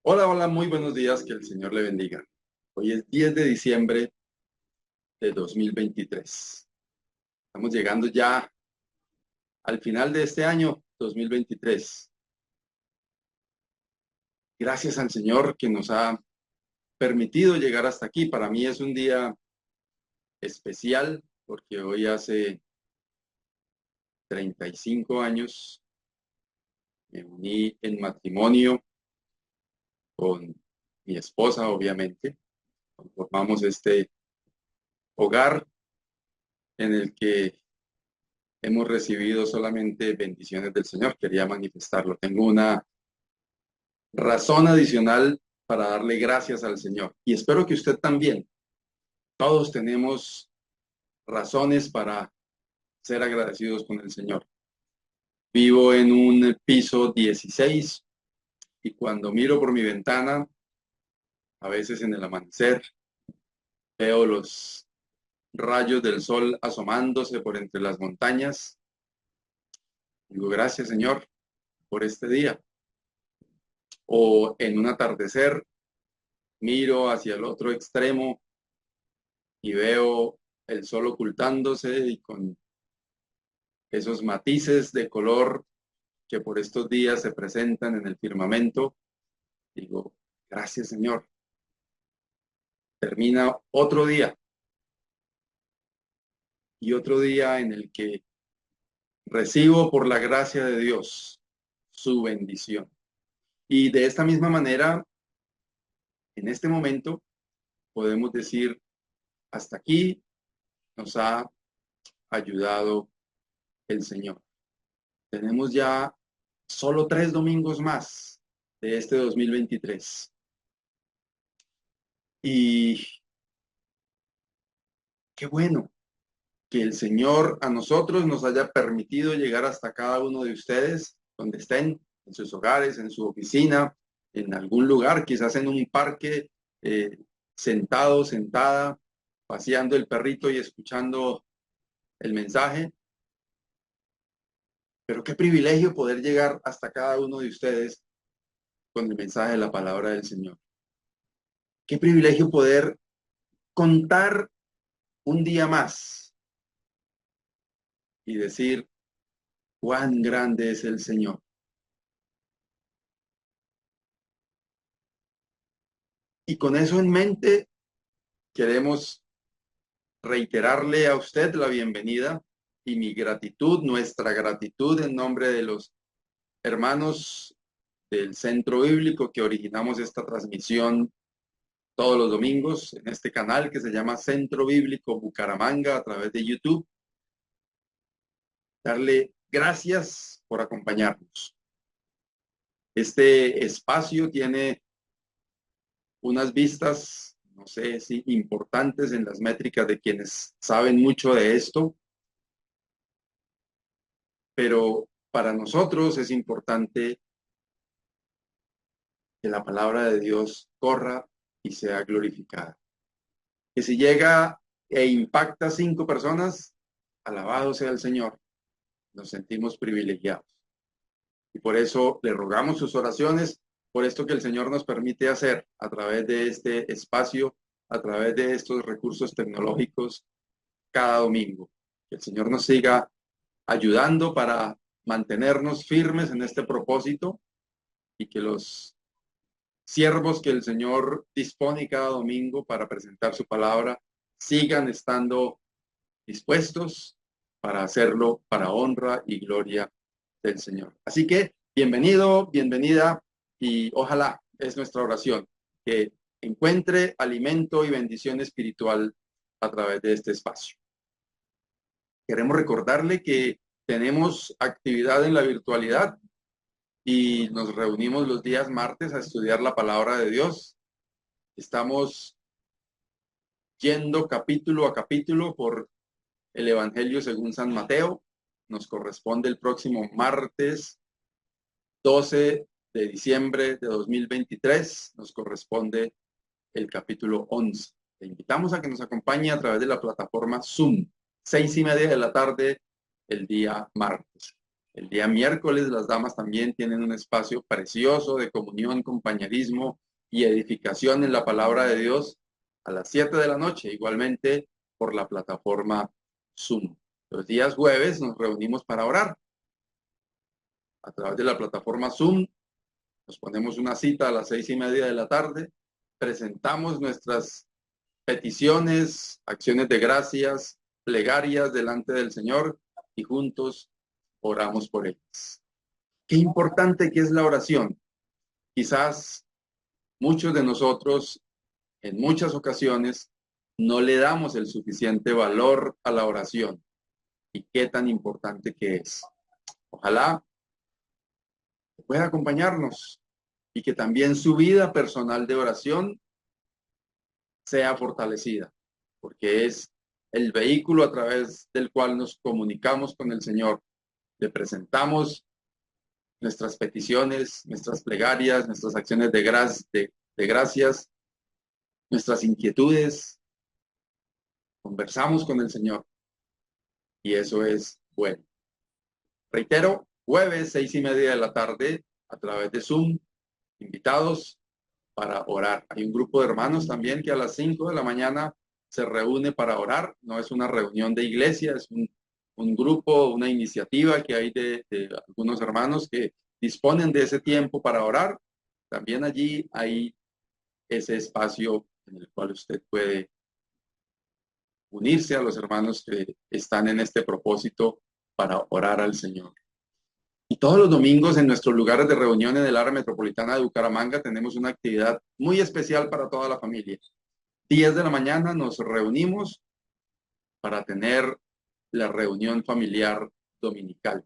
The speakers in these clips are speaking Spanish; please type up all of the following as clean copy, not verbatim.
Hola, hola, muy buenos días, que el Señor le bendiga. Hoy es 10 de diciembre de 2023. Estamos llegando ya al final de este año 2023. Gracias al Señor que nos ha permitido llegar hasta aquí. Para mí es un día especial porque hoy hace 35 años me uní en matrimonio con mi esposa, obviamente. Formamos este hogar en el que hemos recibido solamente bendiciones del Señor. Quería manifestarlo. Tengo una razón adicional para darle gracias al Señor. Y espero que usted también. Todos tenemos razones para ser agradecidos con el Señor. Vivo en un piso 16 y cuando miro por mi ventana, a veces en el amanecer, veo los rayos del sol asomándose por entre las montañas. Digo, gracias Señor por este día. O en un atardecer, miro hacia el otro extremo y veo el sol ocultándose y con esos matices de color que por estos días se presentan en el firmamento. Digo, gracias Señor. Termina otro día y otro día en el que recibo por la gracia de Dios su bendición. Y de esta misma manera, en este momento, podemos decir, hasta aquí nos ha ayudado el Señor. Tenemos ya solo 3 domingos más de este 2023. Y qué bueno que el Señor a nosotros nos haya permitido llegar hasta cada uno de ustedes, donde estén, en sus hogares, en su oficina, en algún lugar, quizás en un parque, sentado, sentada, paseando el perrito y escuchando el mensaje. Pero qué privilegio poder llegar hasta cada uno de ustedes con el mensaje de la palabra del Señor. Qué privilegio poder contar un día más y decir cuán grande es el Señor. Y con eso en mente, queremos reiterarle a usted la bienvenida y mi gratitud, nuestra gratitud en nombre de los hermanos del Centro Bíblico que originamos esta transmisión todos los domingos en este canal que se llama Centro Bíblico Bucaramanga a través de YouTube. Darle gracias por acompañarnos. Este espacio tiene unas vistas, no sé si importantes en las métricas de quienes saben mucho de esto, pero para nosotros es importante que la palabra de Dios corra y sea glorificada. Que si llega e impacta a 5 personas, alabado sea el Señor, nos sentimos privilegiados. Y por eso le rogamos sus oraciones, por esto que el Señor nos permite hacer a través de este espacio, a través de estos recursos tecnológicos cada domingo. Que el Señor nos siga ayudando para mantenernos firmes en este propósito y que los siervos que el Señor dispone cada domingo para presentar su palabra sigan estando dispuestos para hacerlo para honra y gloria del Señor. Así que bienvenido, bienvenida y ojalá es nuestra oración que encuentre alimento y bendición espiritual a través de este espacio. Queremos recordarle que tenemos actividad en la virtualidad y nos reunimos los días martes a estudiar la palabra de Dios. Estamos yendo capítulo a capítulo por el Evangelio según San Mateo. Nos corresponde el próximo martes 12 de diciembre de 2023. Nos corresponde el capítulo 11. Te invitamos a que nos acompañe a través de la plataforma Zoom, 6:30 de la tarde el día martes. El día miércoles las damas también tienen un espacio precioso de comunión, compañerismo y edificación en la palabra de Dios a las 7 de la noche, igualmente por la plataforma Zoom. Los días jueves nos reunimos para orar. A través de la plataforma Zoom nos ponemos una cita a las 6:30 de la tarde, presentamos nuestras peticiones, acciones de gracias, plegarias delante del Señor y juntos oramos por ellas. Qué importante que es la oración. Quizás muchos de nosotros en muchas ocasiones no le damos el suficiente valor a la oración y qué tan importante que es. Ojalá pueda acompañarnos y que también su vida personal de oración sea fortalecida, porque es el vehículo a través del cual nos comunicamos con el Señor. Le presentamos nuestras peticiones, nuestras plegarias, nuestras acciones de gracias, nuestras inquietudes. Conversamos con el Señor y eso es bueno. Reitero, jueves 6:30 de la tarde a través de Zoom, invitados para orar. Hay un grupo de hermanos también que a las 5 de la mañana se reúne para orar. No es una reunión de iglesia, es un grupo, una iniciativa que hay de algunos hermanos que disponen de ese tiempo para orar. También allí hay ese espacio en el cual usted puede unirse a los hermanos que están en este propósito para orar al Señor. Y todos los domingos en nuestros lugares de reunión en el área metropolitana de Bucaramanga tenemos una actividad muy especial para toda la familia. 10 de la mañana nos reunimos para tener la reunión familiar dominical.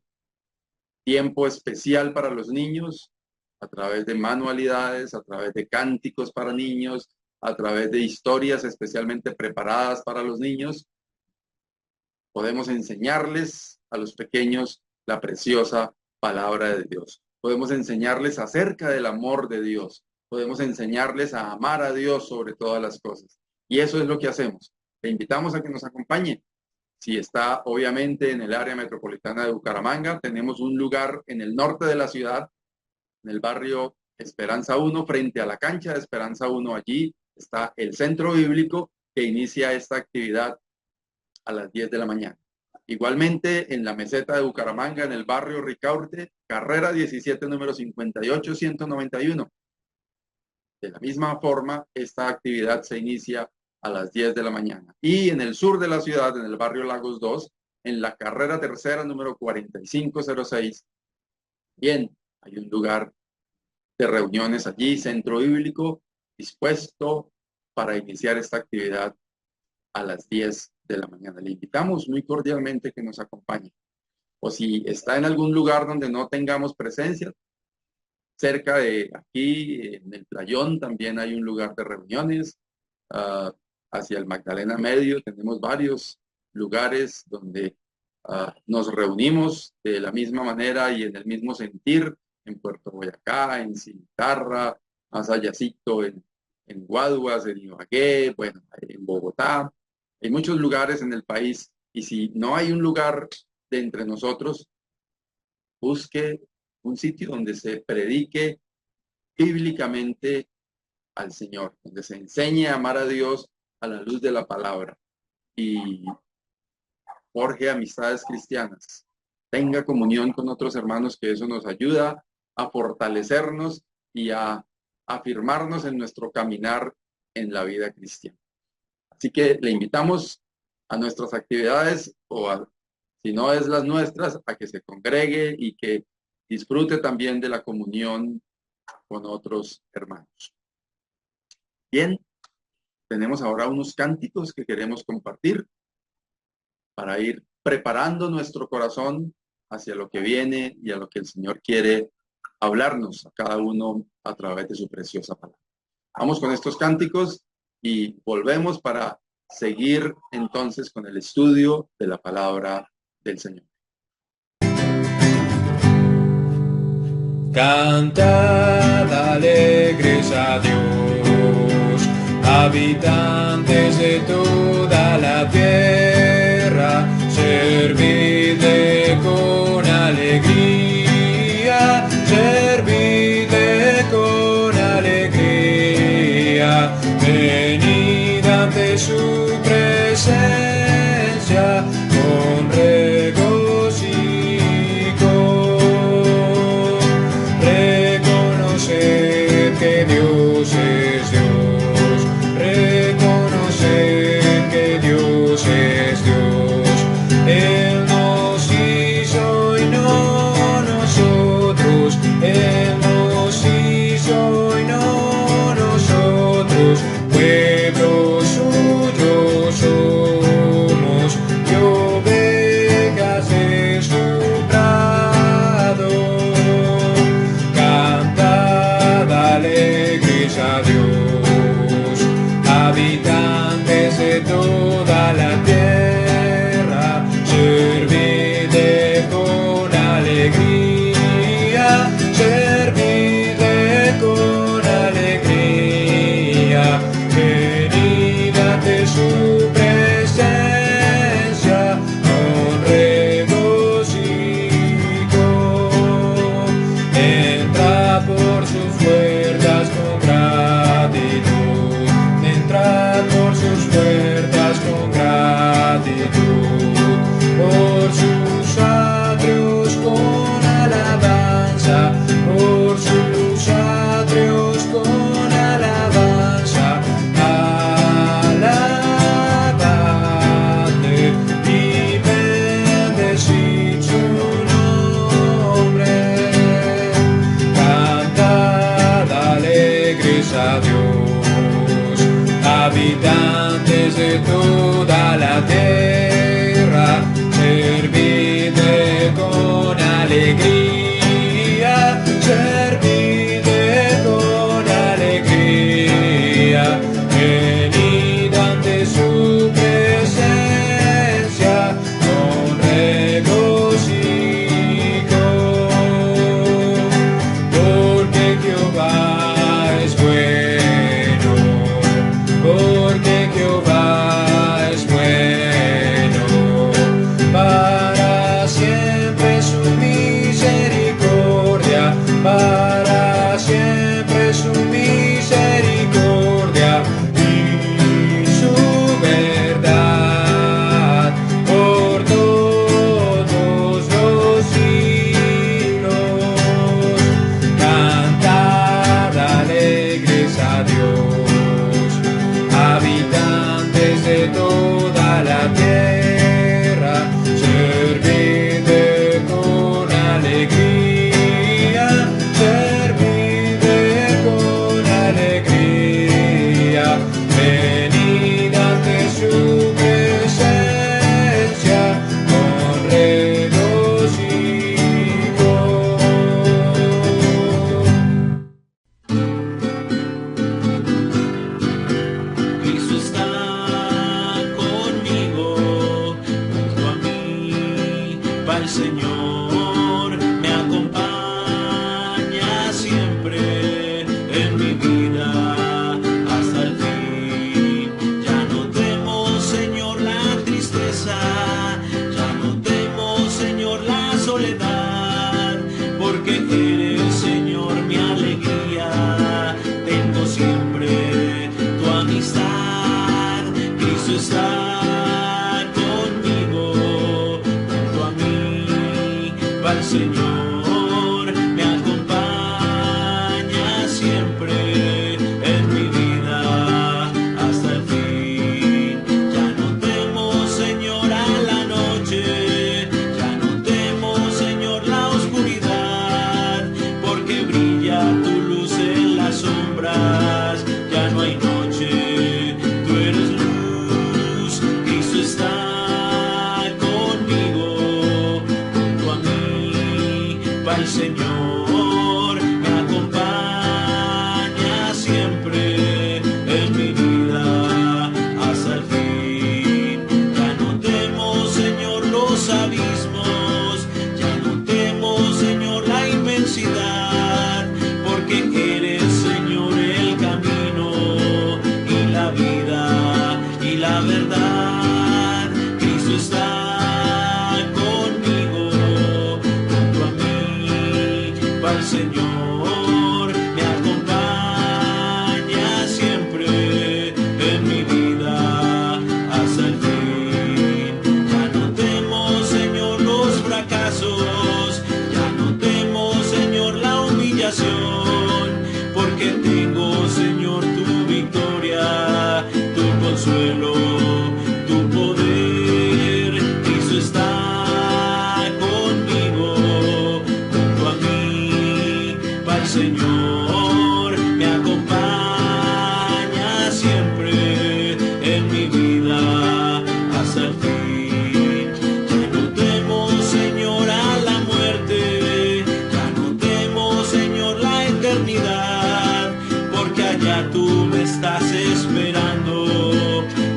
Tiempo especial para los niños a través de manualidades, a través de cánticos para niños, a través de historias especialmente preparadas para los niños. Podemos enseñarles a los pequeños la preciosa palabra de Dios. Podemos enseñarles acerca del amor de Dios. Podemos enseñarles a amar a Dios sobre todas las cosas. Y eso es lo que hacemos. Le invitamos a que nos acompañe. Si está obviamente en el área metropolitana de Bucaramanga, tenemos un lugar en el norte de la ciudad, en el barrio Esperanza 1, frente a la cancha de Esperanza 1. Allí está el centro bíblico que inicia esta actividad a las 10 de la mañana. Igualmente en la meseta de Bucaramanga, en el barrio Ricaurte, carrera 17, número 58-191. De la misma forma, esta actividad se inicia a las 10 de la mañana. Y en el sur de la ciudad, en el barrio Lagos 2, en la carrera tercera, número 4506, bien, hay un lugar de reuniones allí, centro bíblico, dispuesto para iniciar esta actividad a las 10 de la mañana. Le invitamos muy cordialmente que nos acompañe. O si está en algún lugar donde no tengamos presencia, cerca de aquí, en el Playón, también hay un lugar de reuniones. Hacia el Magdalena Medio tenemos varios lugares donde nos reunimos de la misma manera y en el mismo sentir, en Puerto Boyacá, en Cimitarra, más allácito en Guaduas, en Ibagué, bueno, en Bogotá. Hay muchos lugares en el país y si no hay un lugar de entre nosotros, busque un sitio donde se predique bíblicamente al Señor, donde se enseñe a amar a Dios a la luz de la palabra y forje amistades cristianas. Tenga comunión con otros hermanos, que eso nos ayuda a fortalecernos y a afirmarnos en nuestro caminar en la vida cristiana. Así que le invitamos a nuestras actividades si no es las nuestras, a que se congregue y que disfrute también de la comunión con otros hermanos. Bien, tenemos ahora unos cánticos que queremos compartir para ir preparando nuestro corazón hacia lo que viene y a lo que el Señor quiere hablarnos a cada uno a través de su preciosa palabra. Vamos con estos cánticos y volvemos para seguir entonces con el estudio de la palabra del Señor. Cantad alegres a Dios, habitantes de toda la tierra, servidle con alegría. venid ante su presencia con regocijo. Reconoced que Dios es Dios, reconoced que Dios es Dios. Él nos hizo y no nosotros, Él nos hizo y no nosotros, pueblo suyo somos y ovejas de su prado. Cantad alegres a Dios, habitantes de toda la tierra, servidle con alegría, servidle con alegría, venid ante su presencia con regocijo. Entrad por sus puertas con gratitud, entrad por sus puertas con gratitud, por sus atrios con alabanza, por sus atrios con alabanza. Alabadle y bendecid su nombre. Cantad alegres a Dios, habitantes de toda la tierra, servidle con alegría, servidle con alegría, venid ante su presencia con regocijo, porque Jehová es bueno, porque Jehová es bueno, para siempre su misericordia, para siempre su misericordia y su verdad por todos los siglos. Cantad alegres a Dios, habitantes de toda la tierra, servidle con alegría, servidle con alegría, venid ante su presencia con regocijo. Cristo está conmigo, junto a mí va el Señor, me acompaña siempre en mi vida hasta el fin. Ya no temo, Señor, la tristeza, ya no temo, Señor, la soledad, porque eres, Señor, mi alegría. Tengo siempre tu amistad. Cristo está conmigo, junto a mí va el Señor, me acompaña siempre en mi vida hasta el fin. Ya no temo, Señor, a la noche, ya no temo, Señor, la oscuridad, porque brilla tu luz en las sombras. Ya no hay noche, tú eres luz. Cristo está conmigo, junto a mí va el Señor, me acompaña siempre en mi vida hasta el fin. Ya no temo, Señor, los abismos, ya no temo, Señor, la inmensidad, porque eres, Señor, el vida tú me estás esperando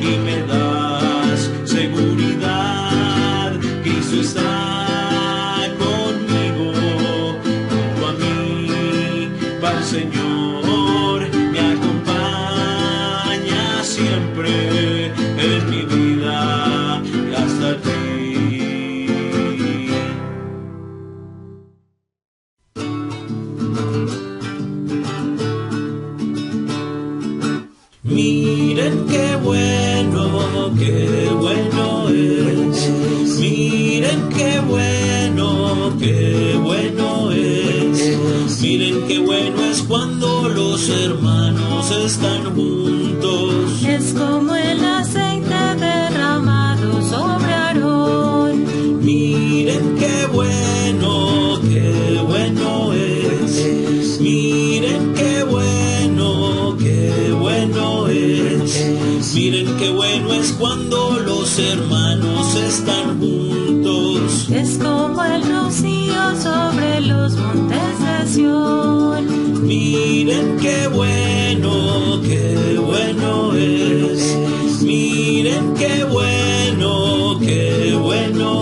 y me das seguridad. Cristo está conmigo, junto a mí va el Señor, me acompaña siempre en mi vida y hasta el fin. Miren qué bueno es. Miren qué bueno es. Miren qué bueno es cuando los hermanos están juntos. Es como el aceite derramado sobre Aarón. Miren qué bueno es. Miren qué bueno es. Miren qué bueno es cuando los hermanos están juntos. Es como el rocío sobre los montes de Sión. Miren qué bueno es. Miren qué bueno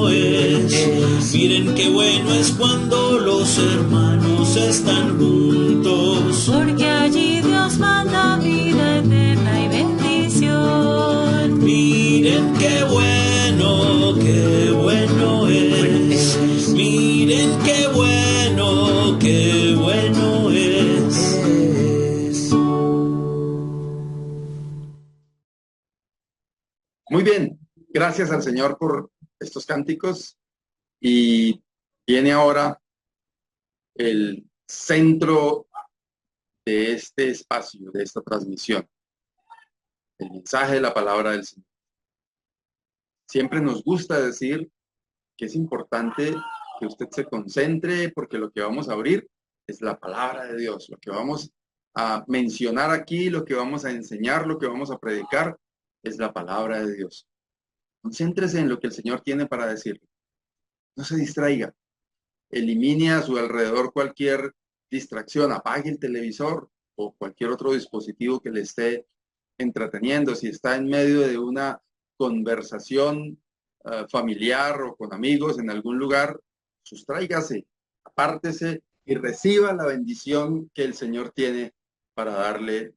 es. Miren qué bueno es cuando los hermanos están juntos. Porque allí Dios manda vida eterna y bendición. Miren qué bueno es. Miren qué bueno es. Muy bien, gracias al Señor por estos cánticos. Y viene ahora el centro de este espacio, de esta transmisión, el mensaje de la palabra del Señor. Siempre nos gusta decir que es importante que usted se concentre porque lo que vamos a abrir es la palabra de Dios, lo que vamos a mencionar aquí, lo que vamos a enseñar, lo que vamos a predicar es la palabra de Dios. Concéntrese en lo que el Señor tiene para decirle. No se distraiga. Elimine a su alrededor cualquier distracción. Apague el televisor o cualquier otro dispositivo que le esté entreteniendo. Si está en medio de una conversación familiar o con amigos en algún lugar, sustráigase, apártese y reciba la bendición que el Señor tiene para darle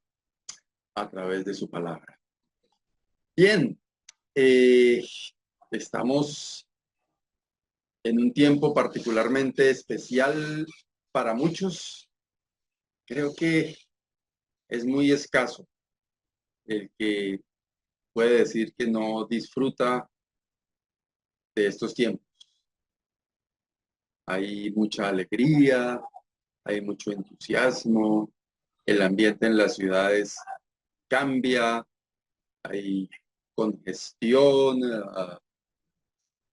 a través de su palabra. Bien, estamos en un tiempo particularmente especial para muchos. Creo que es muy escaso el que puede decir que no disfruta de estos tiempos. Hay mucha alegría, hay mucho entusiasmo, el ambiente en las ciudades cambia, hay congestión,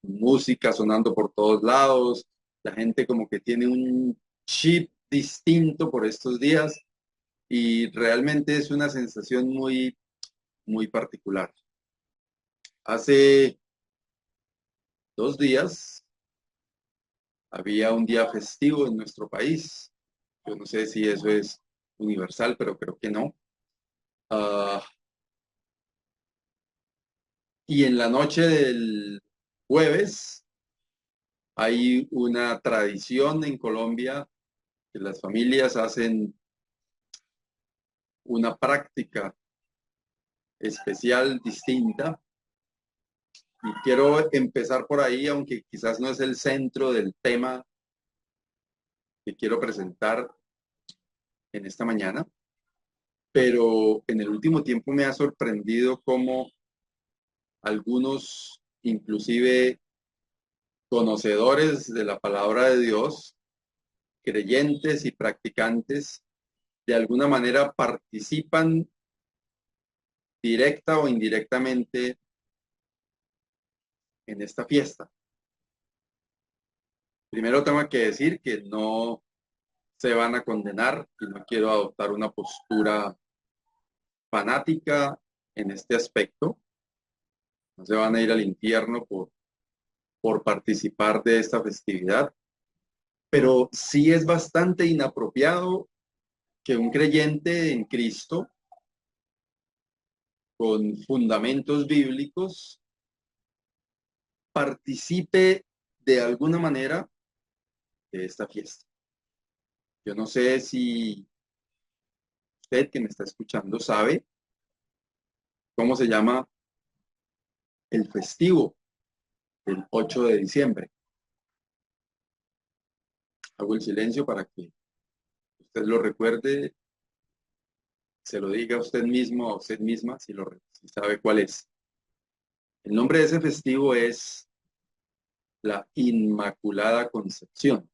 música sonando por todos lados, la gente como que tiene un chip distinto por estos días y realmente es una sensación muy, muy particular. Hace 2 días había un día festivo en nuestro país. Yo no sé si eso es universal, pero creo que no. Y en la noche del jueves hay una tradición en Colombia que las familias hacen una práctica especial, distinta. Y quiero empezar por ahí, aunque quizás no es el centro del tema que quiero presentar en esta mañana, pero en el último tiempo me ha sorprendido cómo algunos, inclusive conocedores de la palabra de Dios, creyentes y practicantes, de alguna manera participan directa o indirectamente en esta fiesta. Primero tengo que decir que no se van a condenar y no quiero adoptar una postura fanática en este aspecto. No se van a ir al infierno por participar de esta festividad, pero sí es bastante inapropiado que un creyente en Cristo con fundamentos bíblicos, participe de alguna manera de esta fiesta. Yo no sé si usted que me está escuchando sabe cómo se llama el festivo del 8 de diciembre. Hago el silencio para que usted lo recuerde, se lo diga a usted mismo o a usted misma si sabe cuál es. El nombre de ese festivo es la Inmaculada Concepción.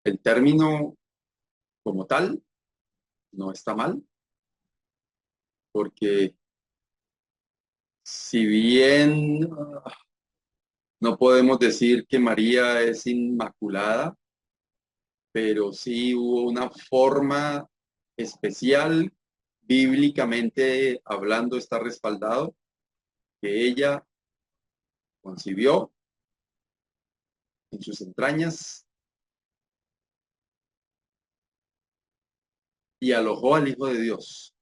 El término como tal no está mal, porque si bien no podemos decir que María es inmaculada, pero sí hubo una forma especial, bíblicamente hablando está respaldado, que ella concibió en sus entrañas y alojó al Hijo de Dios.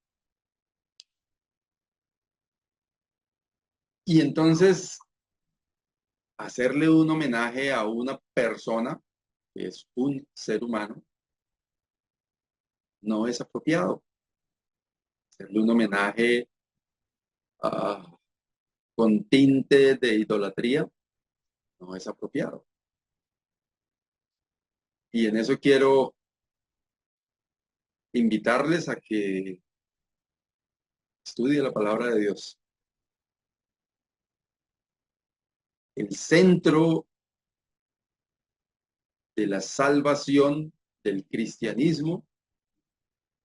Y entonces, hacerle un homenaje a una persona, que es un ser humano, no es apropiado. Hacerle un homenaje con tinte de idolatría no es apropiado. Y en eso quiero invitarles a que estudie la palabra de Dios. El centro de la salvación del cristianismo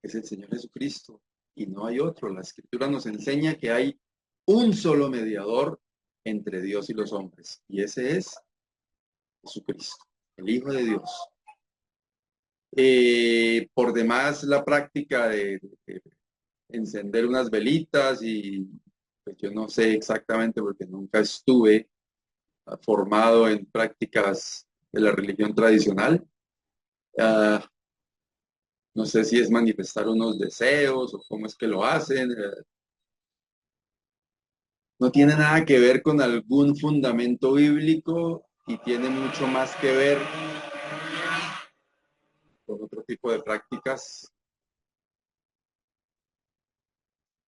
es el Señor Jesucristo y no hay otro. La Escritura nos enseña que hay un solo mediador entre Dios y los hombres, y ese es Jesucristo, el Hijo de Dios. Por demás, la práctica de encender unas velitas y pues yo no sé exactamente porque nunca estuve formado en prácticas de la religión tradicional. No sé si es manifestar unos deseos o cómo es que lo hacen. No tiene nada que ver con algún fundamento bíblico y tiene mucho más que ver con otro tipo de prácticas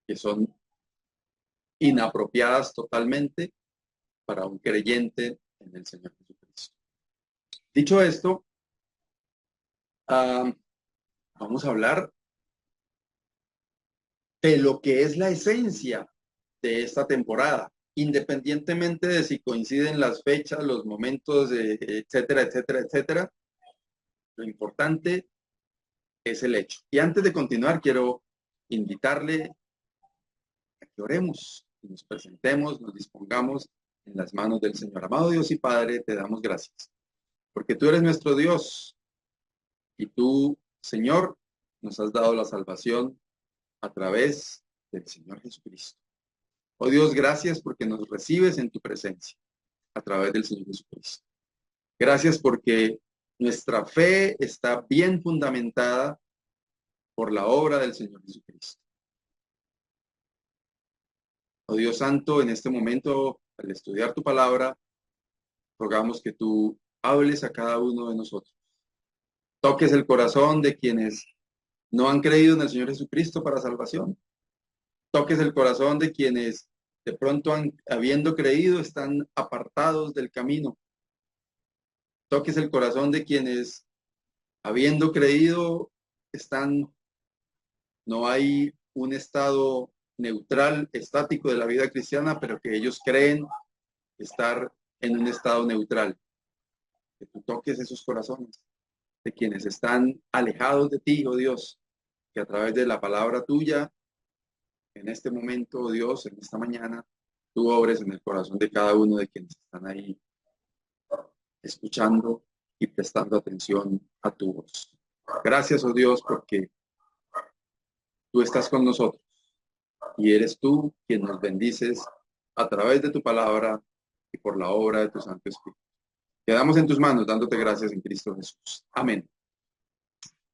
que son inapropiadas totalmente para un creyente en el Señor Jesucristo. Dicho esto, vamos a hablar de lo que es la esencia de esta temporada, independientemente de si coinciden las fechas, los momentos, etcétera, etcétera, etcétera. Lo importante es el hecho. Y antes de continuar, quiero invitarle a que oremos, y nos presentemos, nos dispongamos en las manos del Señor. Amado Dios y Padre, te damos gracias, porque tú eres nuestro Dios y tú, Señor, nos has dado la salvación a través del Señor Jesucristo. Oh Dios, gracias porque nos recibes en tu presencia a través del Señor Jesucristo. Gracias porque nuestra fe está bien fundamentada por la obra del Señor Jesucristo. Oh Dios Santo, en este momento, al estudiar tu palabra, rogamos que tú hables a cada uno de nosotros. Toques el corazón de quienes no han creído en el Señor Jesucristo para salvación. Toques el corazón de quienes de pronto, habiendo creído, están apartados del camino. Toques el corazón de quienes, habiendo creído, no hay un estado neutral, estático de la vida cristiana, pero que ellos creen estar en un estado neutral. Que tú toques esos corazones de quienes están alejados de ti, oh Dios, que a través de la palabra tuya, en este momento, oh Dios, en esta mañana, tú obres en el corazón de cada uno de quienes están ahí escuchando y prestando atención a tu voz. Gracias, oh Dios, porque tú estás con nosotros y eres tú quien nos bendices a través de tu palabra y por la obra de tu Santo Espíritu. Quedamos en tus manos dándote gracias en Cristo Jesús. Amén.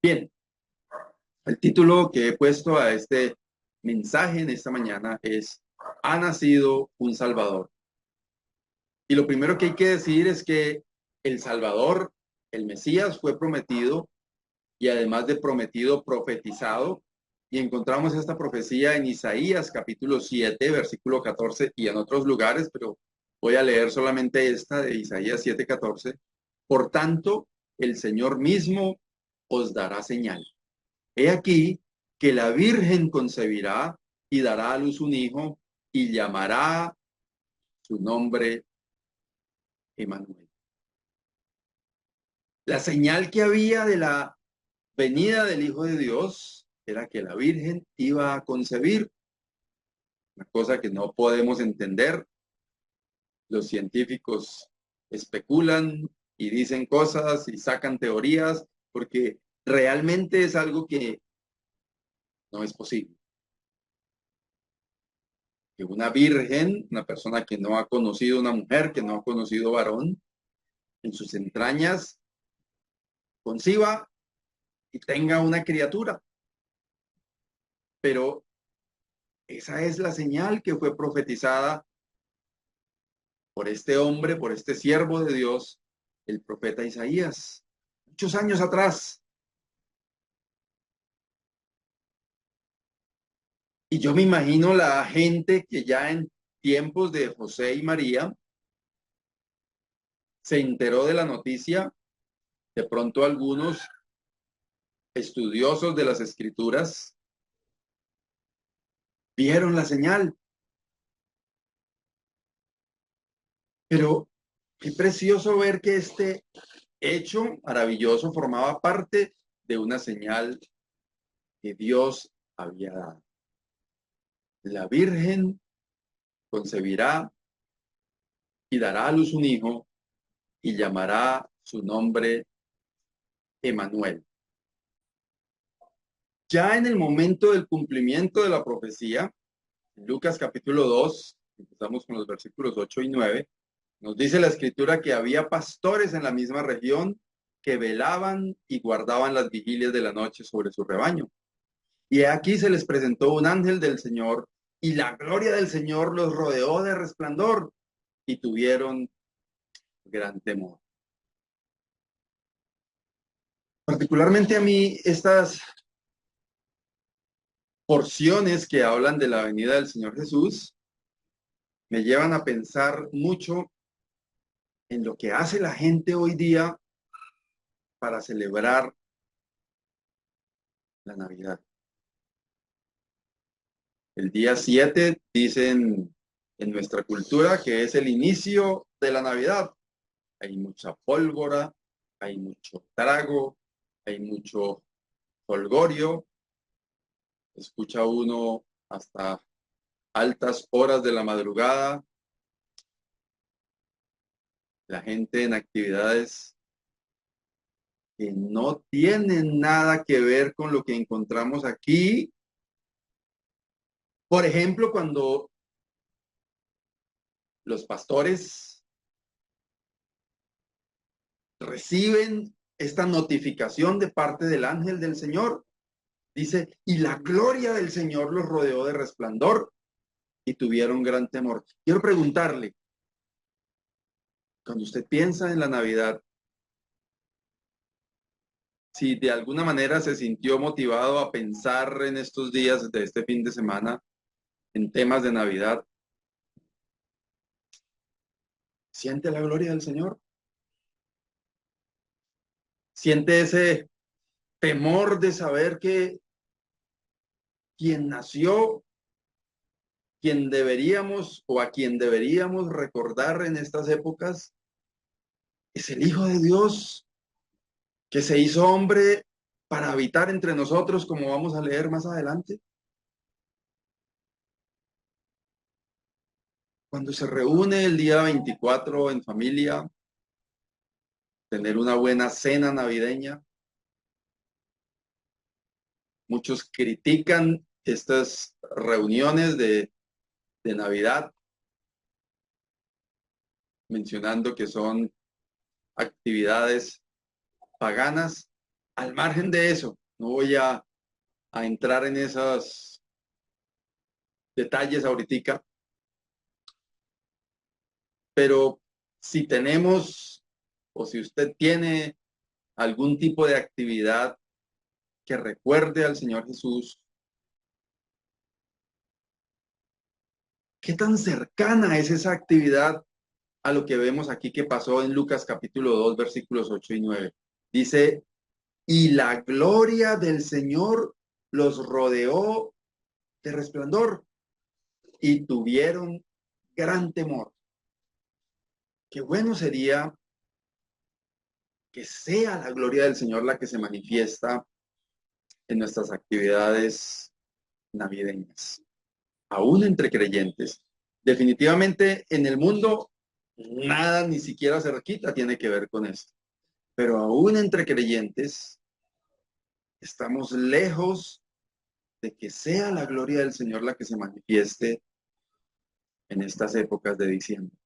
Bien, el título que he puesto a este mensaje en esta mañana es: ha nacido un Salvador. Y lo primero que hay que decir es que el Salvador, el Mesías, fue prometido, y además de prometido, profetizado. Y encontramos esta profecía en Isaías capítulo 7, versículo 14, y en otros lugares, pero voy a leer solamente esta de Isaías 7, 14. Por tanto, el Señor mismo os dará señal. He aquí que la Virgen concebirá y dará a luz un hijo, y llamará su nombre Emmanuel. La señal que había de la venida del Hijo de Dios era que la Virgen iba a concebir, una cosa que no podemos entender. Los científicos especulan y dicen cosas y sacan teorías, porque realmente es algo que no es posible. Que una virgen, una persona que no ha conocido una mujer, que no ha conocido varón, en sus entrañas conciba y tenga una criatura. Pero esa es la señal que fue profetizada por este hombre, por este siervo de Dios, el profeta Isaías, muchos años atrás. Y yo me imagino la gente que ya en tiempos de José y María se enteró de la noticia. De pronto algunos estudiosos de las Escrituras vieron la señal. Pero qué precioso ver que este hecho maravilloso formaba parte de una señal que Dios había dado. La Virgen concebirá y dará a luz un hijo, y llamará su nombre Emmanuel. Ya en el momento del cumplimiento de la profecía, en Lucas capítulo 2, empezamos con los versículos 8 y 9, nos dice la Escritura que había pastores en la misma región que velaban y guardaban las vigilias de la noche sobre su rebaño. Y aquí se les presentó un ángel del Señor, y la gloria del Señor los rodeó de resplandor, y tuvieron gran temor. Particularmente a mí, estas porciones que hablan de la venida del Señor Jesús me llevan a pensar mucho en lo que hace la gente hoy día para celebrar la Navidad. El día 7 dicen en nuestra cultura que es el inicio de la Navidad. Hay mucha pólvora, hay mucho trago, hay mucho jolgorio. Escucha uno hasta altas horas de la madrugada. La gente en actividades que no tienen nada que ver con lo que encontramos aquí. Por ejemplo, cuando los pastores reciben esta notificación de parte del ángel del Señor, dice, y la gloria del Señor los rodeó de resplandor y tuvieron gran temor. Quiero preguntarle, cuando usted piensa en la Navidad, si de alguna manera se sintió motivado a pensar en estos días de este fin de semana en temas de Navidad, ¿siente la gloria del Señor? ¿Siente ese temor de saber que quien nació, quien deberíamos o a quien deberíamos recordar en estas épocas, es el Hijo de Dios, que se hizo hombre para habitar entre nosotros, como vamos a leer más adelante? Cuando se reúne el día 24 en familia, tener una buena cena navideña. Muchos critican estas reuniones de Navidad, mencionando que son actividades paganas. Al margen de eso, no voy a entrar en esas detalles ahorita, pero si tenemos o si usted tiene algún tipo de actividad que recuerde al Señor Jesús, ¿qué tan cercana es esa actividad a lo que vemos aquí que pasó en Lucas capítulo 2, versículos 8 y 9? Dice, y la gloria del Señor los rodeó de resplandor y tuvieron gran temor. Qué bueno sería que sea la gloria del Señor la que se manifiesta en nuestras actividades navideñas, aún entre creyentes. Definitivamente en el mundo nada, ni siquiera cerquita, tiene que ver con esto. Pero aún entre creyentes estamos lejos de que sea la gloria del Señor la que se manifieste en estas épocas de diciembre.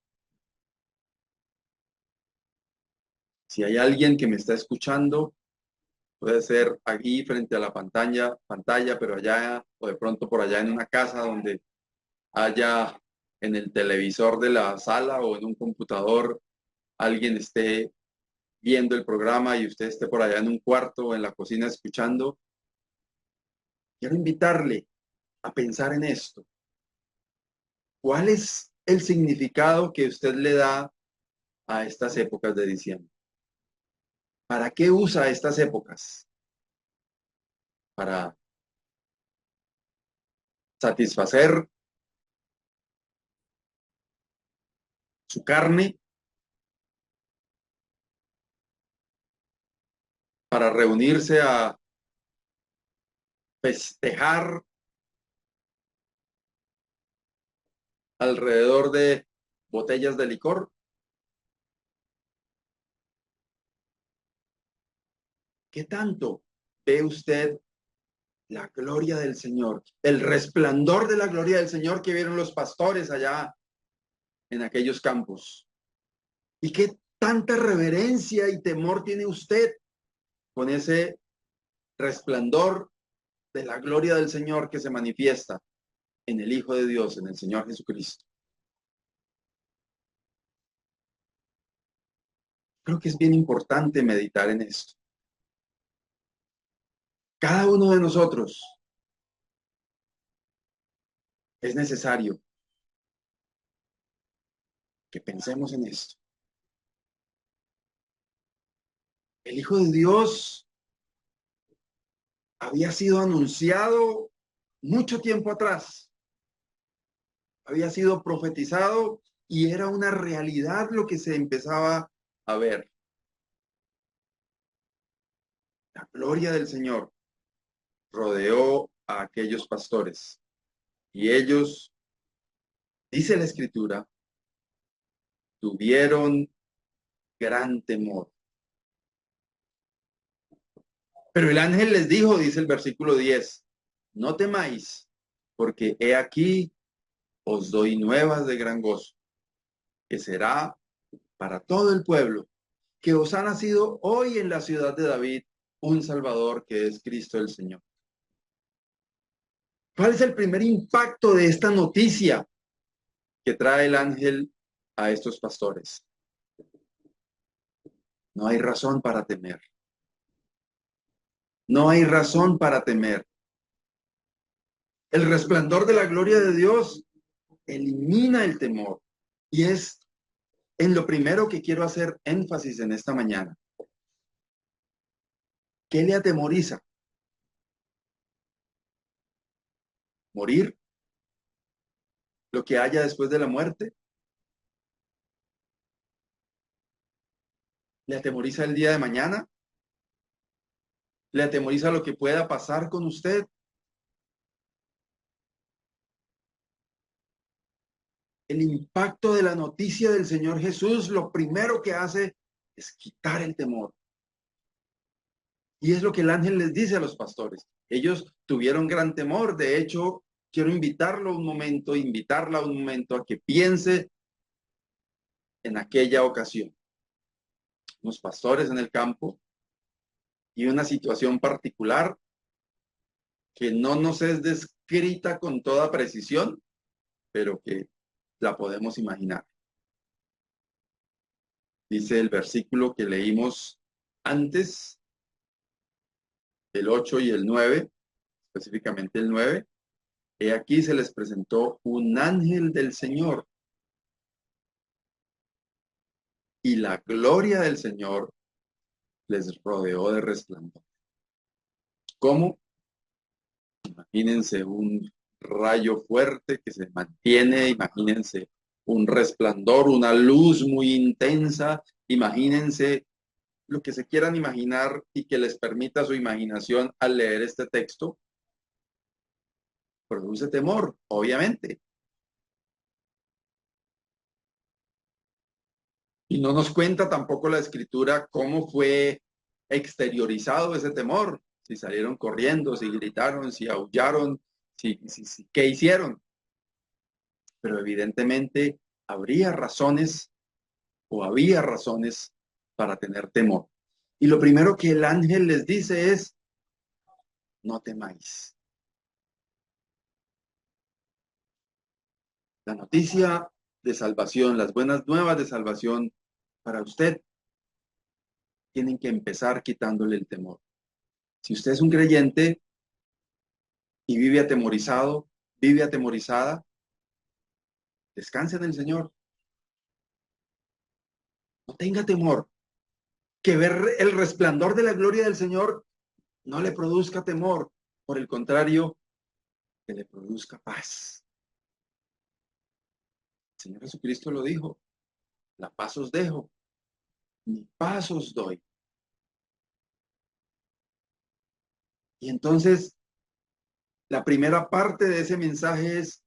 Si hay alguien que me está escuchando, puede ser aquí frente a la pantalla, pero allá o de pronto por allá en una casa donde haya en el televisor de la sala o en un computador alguien esté viendo el programa y usted esté por allá en un cuarto o en la cocina escuchando, quiero invitarle a pensar en esto. ¿Cuál es el significado que usted le da a estas épocas de diciembre? ¿Para qué usa estas épocas? ¿Para satisfacer su carne? ¿Para reunirse a festejar alrededor de botellas de licor? ¿Qué tanto ve usted la gloria del Señor, el resplandor de la gloria del Señor que vieron los pastores allá en aquellos campos? ¿Y qué tanta reverencia y temor tiene usted con ese resplandor de la gloria del Señor que se manifiesta en el Hijo de Dios, en el Señor Jesucristo? Creo que es bien importante meditar en esto. Cada uno de nosotros es necesario que pensemos en esto. El Hijo de Dios había sido anunciado mucho tiempo atrás. Había sido profetizado y era una realidad lo que se empezaba a ver. La gloria del Señor rodeó a aquellos pastores y ellos, dice la Escritura, tuvieron gran temor. Pero el ángel les dijo, dice el versículo 10, no temáis, porque he aquí os doy nuevas de gran gozo, que será para todo el pueblo, que os ha nacido hoy en la ciudad de David un Salvador, que es Cristo el Señor. ¿Cuál es el primer impacto de esta noticia que trae el ángel a estos pastores? No hay razón para temer. No hay razón para temer. El resplandor de la gloria de Dios elimina el temor. Y es en lo primero que quiero hacer énfasis en esta mañana. ¿Qué le atemoriza? ¿Morir? ¿Lo que haya después de la muerte? ¿Le atemoriza el día de mañana? ¿Le atemoriza lo que pueda pasar con usted? El impacto de la noticia del Señor Jesús, lo primero que hace es quitar el temor. Y es lo que el ángel les dice a los pastores. Ellos tuvieron gran temor. De hecho, quiero invitarla un momento a que piense en aquella ocasión. Los pastores en el campo y una situación particular que no nos es descrita con toda precisión, pero que la podemos imaginar. Dice el versículo que leímos antes, el 8 y el 9, específicamente el 9. He aquí se les presentó un ángel del Señor, y la gloria del Señor les rodeó de resplandor. ¿Cómo? Imagínense un rayo fuerte que se mantiene, imagínense un resplandor, una luz muy intensa, imagínense lo que se quieran imaginar y que les permita su imaginación al leer este texto. Produce temor, obviamente. Y no nos cuenta tampoco la escritura cómo fue exteriorizado ese temor, si salieron corriendo, si gritaron, si aullaron, qué hicieron. Pero evidentemente había razones para tener temor. Y lo primero que el ángel les dice es, no temáis. La noticia de salvación, las buenas nuevas de salvación para usted tienen que empezar quitándole el temor. Si usted es un creyente y vive atemorizado, vive atemorizada, descanse en el Señor. No tenga temor. Que ver el resplandor de la gloria del Señor no le produzca temor. Por el contrario, que le produzca paz. El Señor Jesucristo lo dijo. La paz os dejo, mi paz os doy. Y entonces, la primera parte de ese mensaje es,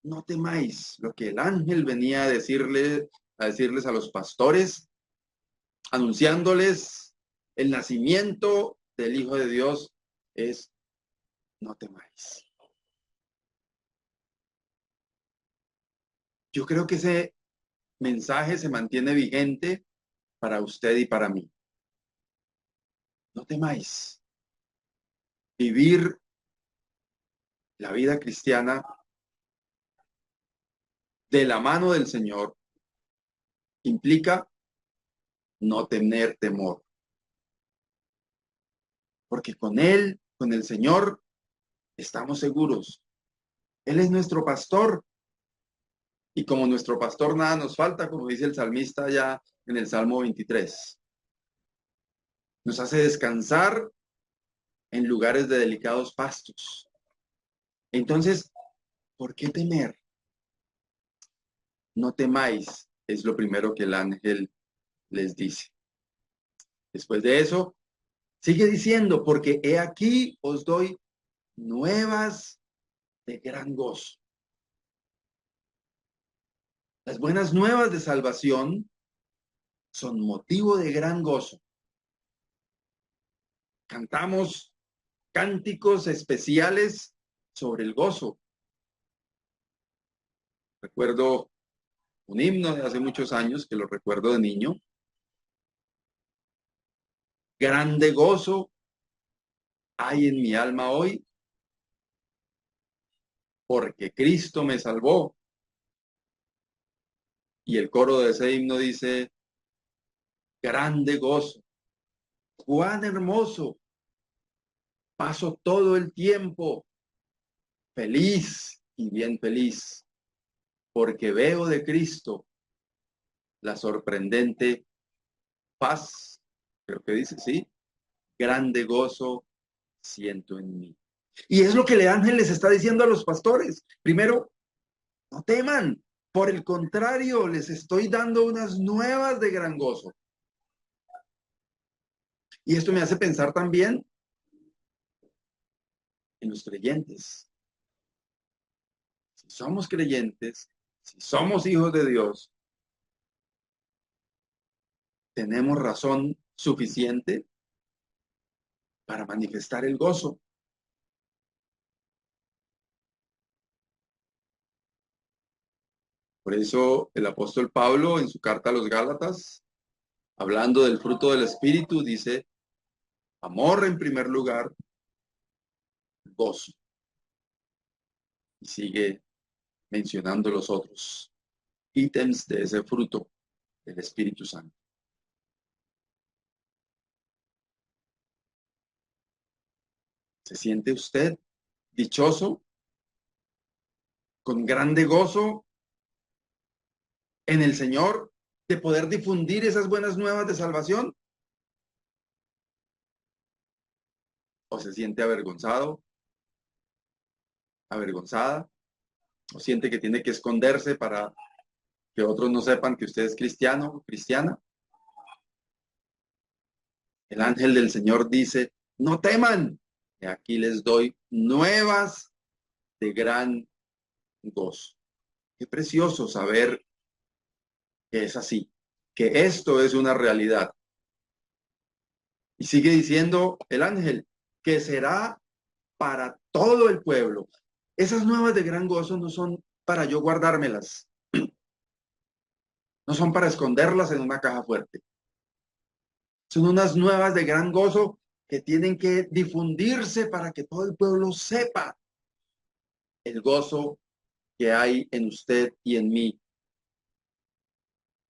no temáis. Lo que el ángel venía a decirles a los pastores, anunciándoles el nacimiento del Hijo de Dios, es, no temáis. Yo creo que ese mensaje se mantiene vigente para usted y para mí. No temáis. Vivir la vida cristiana de la mano del Señor implica no tener temor. Porque con Él, con el Señor, estamos seguros. Él es nuestro pastor. Y como nuestro pastor nada nos falta, como dice el salmista ya en el Salmo 23. Nos hace descansar en lugares de delicados pastos. Entonces, ¿por qué temer? No temáis, es lo primero que el ángel les dice. Después de eso, sigue diciendo, porque he aquí os doy nuevas de gran gozo. Las buenas nuevas de salvación son motivo de gran gozo. Cantamos cánticos especiales sobre el gozo. Recuerdo un himno de hace muchos años, que lo recuerdo de niño. Grande gozo hay en mi alma hoy, porque Cristo me salvó. Y el coro de ese himno dice, grande gozo, cuán hermoso, paso todo el tiempo feliz y bien feliz, porque veo de Cristo la sorprendente paz, creo que dice, sí, grande gozo siento en mí. Y es lo que el ángel les está diciendo a los pastores. Primero, no teman, por el contrario, les estoy dando unas nuevas de gran gozo. Y esto me hace pensar también en los creyentes. Si somos creyentes, si somos hijos de Dios, tenemos razón suficiente para manifestar el gozo. Por eso el apóstol Pablo en su carta a los Gálatas, hablando del fruto del Espíritu, dice, amor en primer lugar, gozo. Y sigue mencionando los otros ítems de ese fruto del Espíritu Santo. ¿Se siente usted dichoso, con grande gozo en el Señor, de poder difundir esas buenas nuevas de salvación? ¿O se siente avergonzado, avergonzada? ¿O siente que tiene que esconderse para que otros no sepan que usted es cristiano o cristiana? El ángel del Señor dice, no teman, que aquí les doy nuevas de gran gozo. Qué precioso saber que es así, que esto es una realidad. Y sigue diciendo el ángel, que será para todo el pueblo. Esas nuevas de gran gozo no son para yo guardármelas, no son para esconderlas en una caja fuerte. Son unas nuevas de gran gozo que tienen que difundirse para que todo el pueblo sepa el gozo que hay en usted y en mí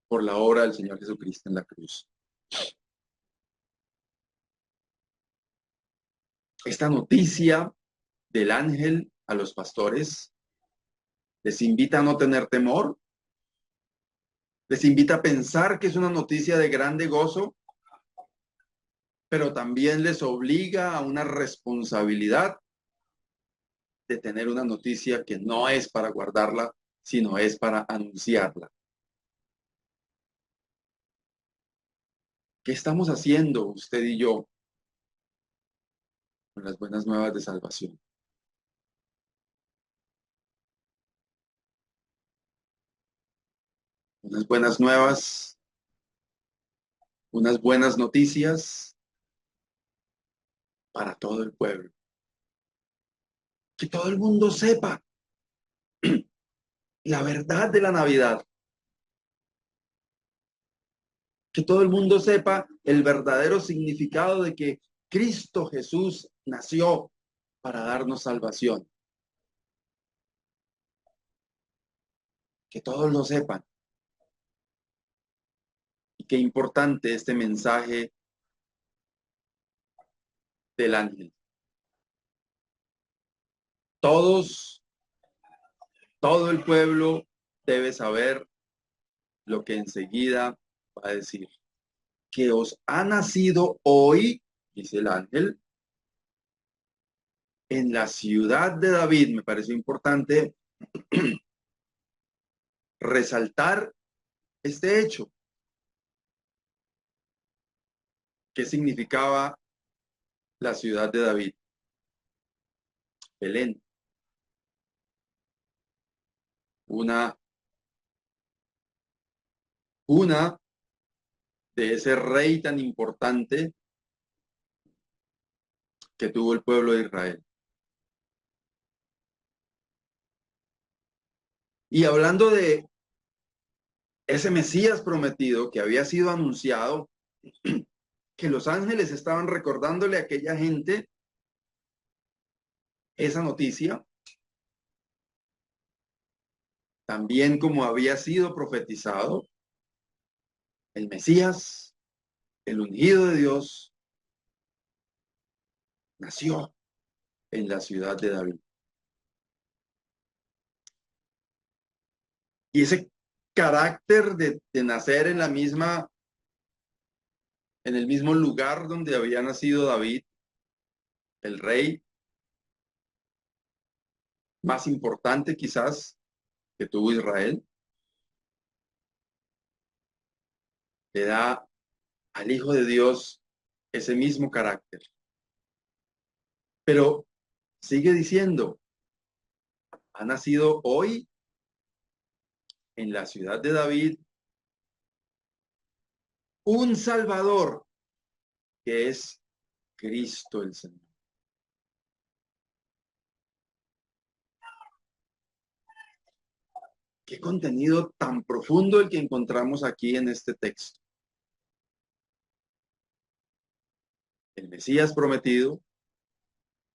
por la obra del Señor Jesucristo en la cruz. Esta noticia del ángel a los pastores les invita a no tener temor, les invita a pensar que es una noticia de grande gozo, pero también les obliga a una responsabilidad de tener una noticia que no es para guardarla, sino es para anunciarla. ¿Qué estamos haciendo usted y yo con las buenas nuevas de salvación? Unas buenas nuevas, unas buenas noticias para todo el pueblo. Que todo el mundo sepa la verdad de la Navidad. Que todo el mundo sepa el verdadero significado de que Cristo Jesús nació para darnos salvación. Que todos lo sepan. Y qué importante este mensaje del ángel. Todos, todo el pueblo debe saber lo que enseguida va a decir. Que os ha nacido hoy, dice el ángel, en la ciudad de David. Me parece importante resaltar este hecho. ¿Qué significaba la ciudad de David? Belén. Una de ese rey tan importante que tuvo el pueblo de Israel. Y hablando de ese Mesías prometido que había sido anunciado, que los ángeles estaban recordándole a aquella gente esa noticia, también como había sido profetizado, el Mesías, el ungido de Dios, nació en la ciudad de David. Y ese carácter de nacer en el mismo lugar donde había nacido David, el rey más importante quizás que tuvo Israel, le da al Hijo de Dios ese mismo carácter. Pero sigue diciendo, ha nacido hoy en la ciudad de David un Salvador que es Cristo el Señor. Qué contenido tan profundo el que encontramos aquí en este texto. El Mesías prometido,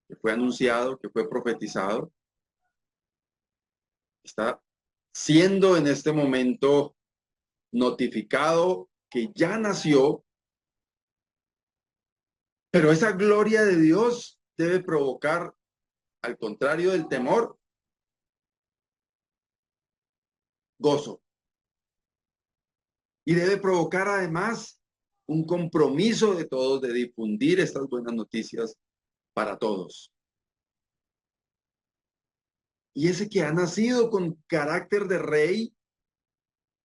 que fue anunciado, que fue profetizado, Está siendo en este momento notificado que ya nació, pero esa gloria de Dios debe provocar, al contrario del temor, gozo. Y debe provocar además un compromiso de todos de difundir estas buenas noticias para todos. Y ese que ha nacido con carácter de rey,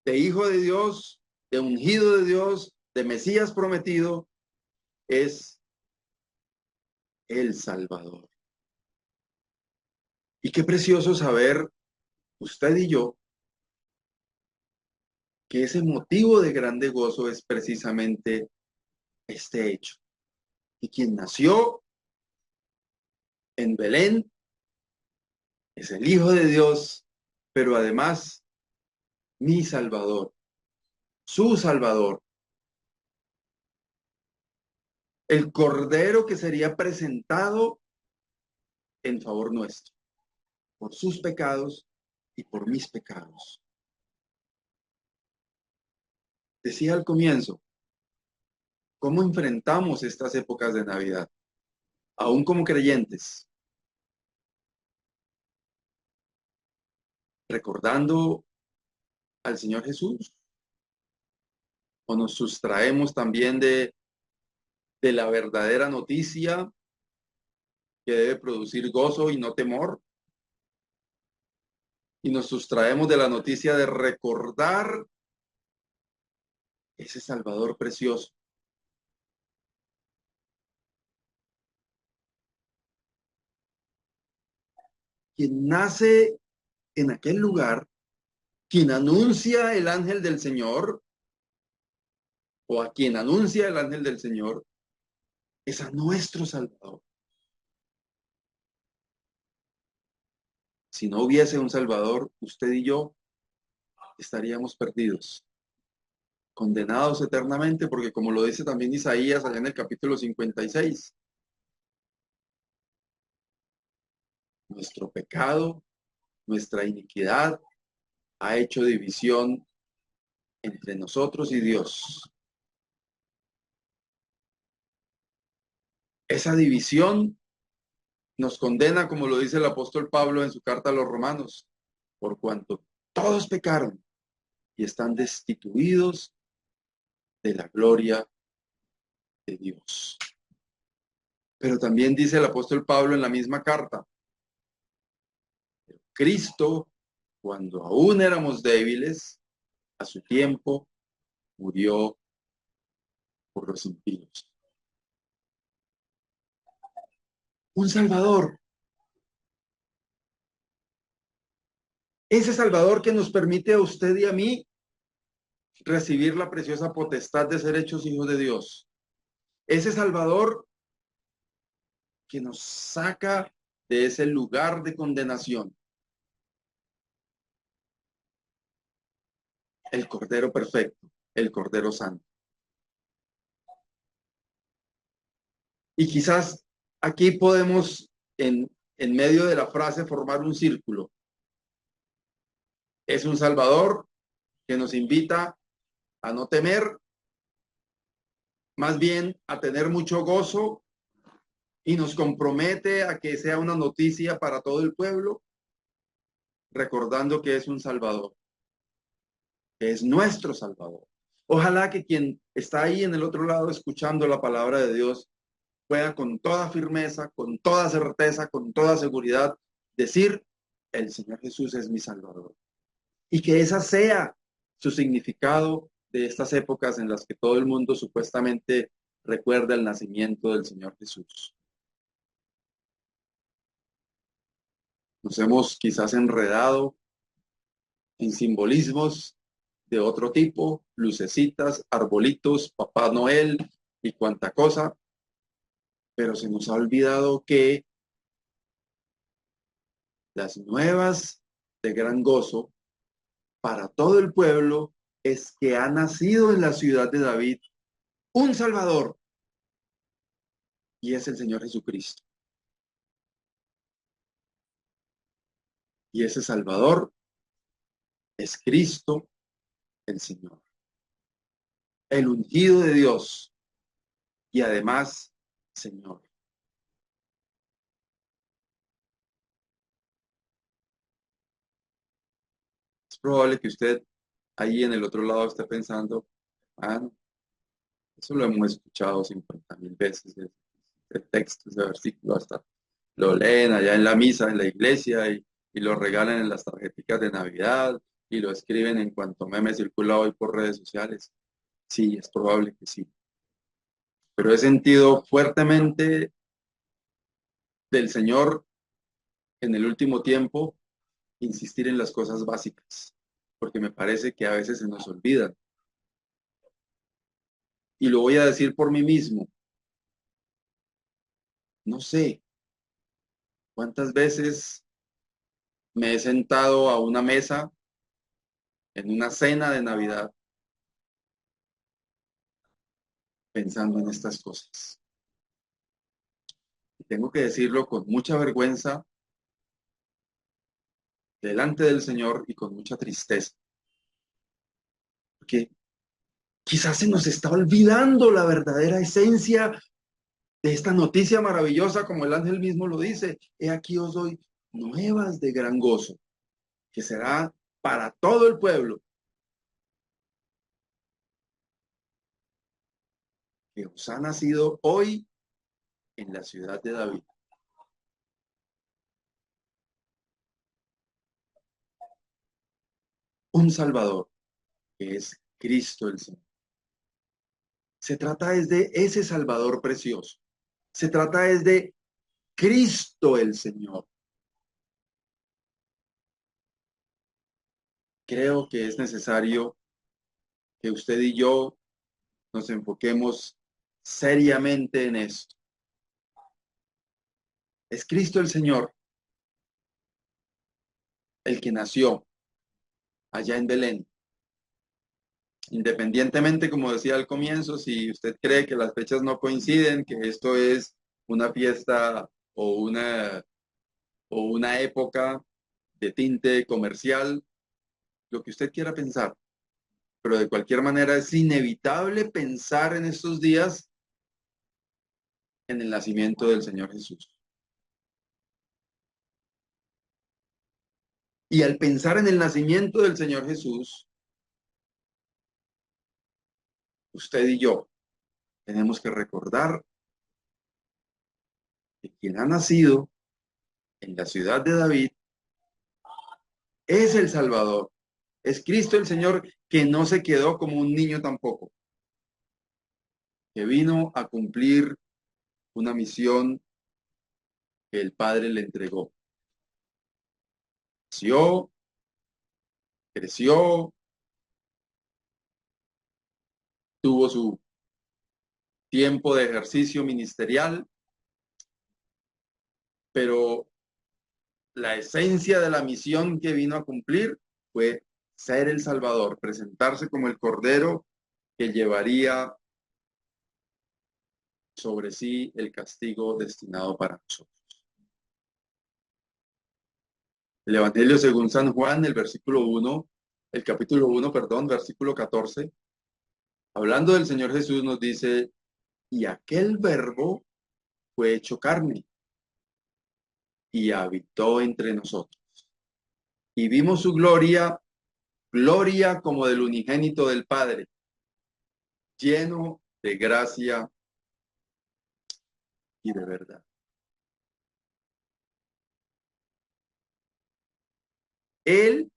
de hijo de Dios, de ungido de Dios, de Mesías prometido, es el Salvador. Y qué precioso saber, usted y yo, que ese motivo de grande gozo es precisamente este hecho. Y quien nació en Belén es el Hijo de Dios, pero además mi Salvador, su Salvador, el Cordero que sería presentado en favor nuestro, por sus pecados y por mis pecados. Decía al comienzo, ¿cómo enfrentamos estas épocas de Navidad? Aún como creyentes, recordando al Señor Jesús, o nos sustraemos también de la verdadera noticia que debe producir gozo y no temor, y nos sustraemos de la noticia de recordar ese Salvador precioso. Quien nace en aquel lugar, quien anuncia el ángel del Señor, o a quien anuncia el ángel del Señor, es a nuestro Salvador. Si no hubiese un Salvador, usted y yo estaríamos perdidos, condenados eternamente, porque como lo dice también Isaías allá en el capítulo 56, nuestro pecado, nuestra iniquidad ha hecho división entre nosotros y Dios. Esa división nos condena, como lo dice el apóstol Pablo en su carta a los Romanos, por cuanto todos pecaron y están destituidos de la gloria de Dios. Pero también dice el apóstol Pablo en la misma carta, Cristo, cuando aún éramos débiles, a su tiempo murió por los impíos. Un Salvador. Ese Salvador que nos permite a usted y a mí recibir la preciosa potestad de ser hechos hijos de Dios. Ese Salvador que nos saca de ese lugar de condenación. El Cordero perfecto, el Cordero santo. Y quizás aquí podemos, en medio de la frase, formar un círculo. Es un Salvador que nos invita a no temer, más bien a tener mucho gozo, y nos compromete a que sea una noticia para todo el pueblo, recordando que es un Salvador, que es nuestro Salvador. Ojalá que quien está ahí en el otro lado escuchando la palabra de Dios pueda con toda firmeza, con toda certeza, con toda seguridad decir, el Señor Jesús es mi Salvador. Y que esa sea su significado de estas épocas en las que todo el mundo supuestamente recuerda el nacimiento del Señor Jesús. Nos hemos quizás enredado en simbolismos de otro tipo, lucecitas, arbolitos, Papá Noel y cuanta cosa, pero se nos ha olvidado que las nuevas de gran gozo para todo el pueblo es que ha nacido en la ciudad de David un Salvador, y es el Señor Jesucristo. Y ese Salvador Es Cristo el Señor, el ungido de Dios y además Señor. Es probable que usted ahí en el otro lado esté pensando, ah, no, eso lo hemos escuchado 50.000 veces, de textos, de versículos, hasta lo leen allá en la misa, en la iglesia, y lo regalan en las tarjeticas de Navidad, y lo escriben en cuanto meme circula hoy por redes sociales. Sí, es probable que sí. Pero he sentido fuertemente del Señor en el último tiempo insistir en las cosas básicas, porque me parece que a veces se nos olvidan. Y lo voy a decir por mí mismo. No sé cuántas veces me he sentado a una mesa en una cena de Navidad pensando en estas cosas. Y tengo que decirlo con mucha vergüenza delante del Señor y con mucha tristeza. Porque quizás se nos está olvidando la verdadera esencia de esta noticia maravillosa, como el ángel mismo lo dice. He aquí os doy nuevas de gran gozo, que será para todo el pueblo, que os ha nacido hoy en la ciudad de David. Un Salvador, que es Cristo el Señor. Se trata es de ese Salvador precioso. Se trata es de Cristo el Señor. Creo que es necesario que usted y yo nos enfoquemos seriamente en esto. Es Cristo el Señor el que nació allá en Belén. Independientemente, como decía al comienzo, si usted cree que las fechas no coinciden, que esto es una fiesta o una época de tinte comercial, lo que usted quiera pensar. Pero de cualquier manera es inevitable pensar en estos días en el nacimiento del Señor Jesús. Y al pensar en el nacimiento del Señor Jesús, usted y yo tenemos que recordar que quien ha nacido en la ciudad de David es el Salvador. Es Cristo el Señor, que no se quedó como un niño tampoco, que vino a cumplir una misión que el Padre le entregó. Nació, creció, tuvo su tiempo de ejercicio ministerial, pero la esencia de la misión que vino a cumplir fue ser el Salvador, presentarse como el Cordero que llevaría sobre sí el castigo destinado para nosotros. El Evangelio según San Juan, el capítulo 1, perdón, versículo 14, hablando del Señor Jesús nos dice, y aquel verbo fue hecho carne y habitó entre nosotros. Y vimos su gloria, gloria como del unigénito del Padre, lleno de gracia y de verdad. Él,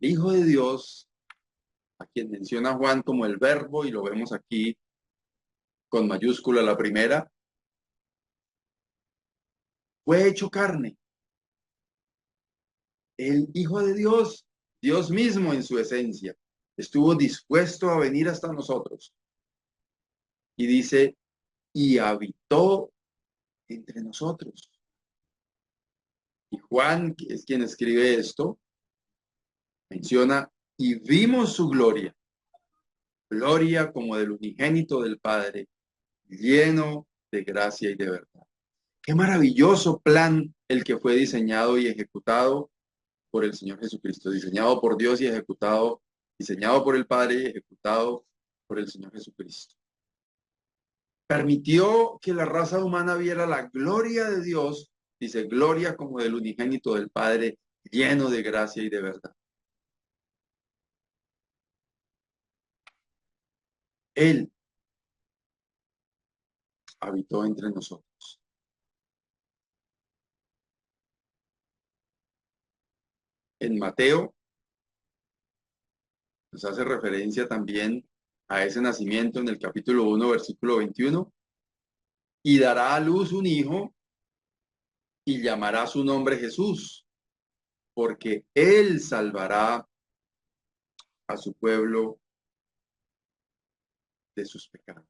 Hijo de Dios, a quien menciona Juan como el verbo, y lo vemos aquí con mayúscula la primera, fue hecho carne. El Hijo de Dios, Dios mismo en su esencia, estuvo dispuesto a venir hasta nosotros. Y dice, y habitó entre nosotros. Y Juan, que es quien escribe esto, menciona, y vimos su gloria, gloria como del unigénito del Padre, lleno de gracia y de verdad. Qué maravilloso plan el que fue diseñado y ejecutado por el Señor Jesucristo, diseñado por Dios y ejecutado, diseñado por el Padre y ejecutado por el Señor Jesucristo. Permitió que la raza humana viera la gloria de Dios, dice gloria como del unigénito del Padre, lleno de gracia y de verdad. Él habitó entre nosotros. En Mateo nos hace referencia también a ese nacimiento en el capítulo 1, versículo 21. Y dará a luz un hijo y llamará su nombre Jesús, porque él salvará a su pueblo de sus pecados.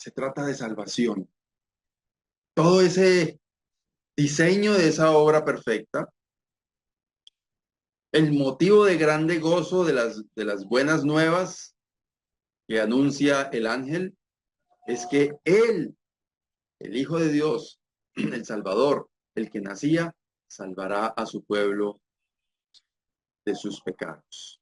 Se trata de salvación. Todo ese diseño de esa obra perfecta, el motivo de grande gozo de las buenas nuevas que anuncia el ángel, es que él, el Hijo de Dios, el Salvador, el que nacía, salvará a su pueblo de sus pecados.